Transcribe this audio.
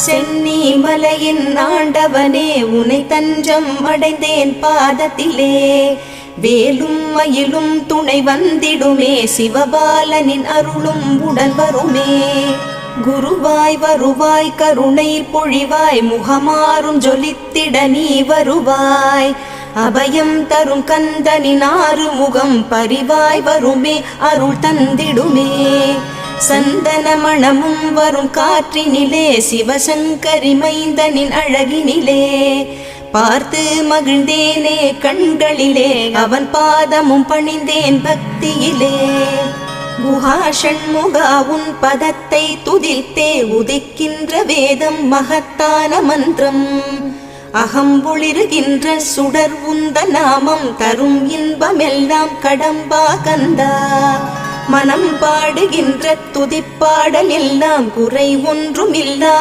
சென்னி மலையின் ஆண்டவனே உனை தஞ்சம் அடைந்தேன் பாதத்திலே. வேலும் மயிலும் துணை வந்திடுமே, சிவபாலனின் அருளும் உடன் வருமே. குருவாய் வருவாய் கருணை பொழிவாய், முகமாறும் ஜொலித்திட நீ வருவாய். அபயம் தரும் கந்தனின் ஆறு முகம் பரிவாய் வருமே, அருள் தந்திடுமே. சந்தன மணமும் வரும் காற்றினிலே, சிவசங்கரி மைந்தனின் அழகினிலே. பார்த்து மகிழ்ந்தேனே கண்களிலே, அவன் பாதமும் பணிந்தேன் பக்தியிலே. குஹா ஷண்முகா உன் பதத்தை துதித்தே, உதிக்கின்ற வேதம் மகத்தான மந்திரம். அகம்பொளிருகின்ற சுடர் உந்த நாமம், தரும் இன்பமெல்லாம் கடம்பா கந்தா. மனம் பாடுகின்ற துதிப்பாடல் எல்லாம் குறை ஒன்றுமில்லா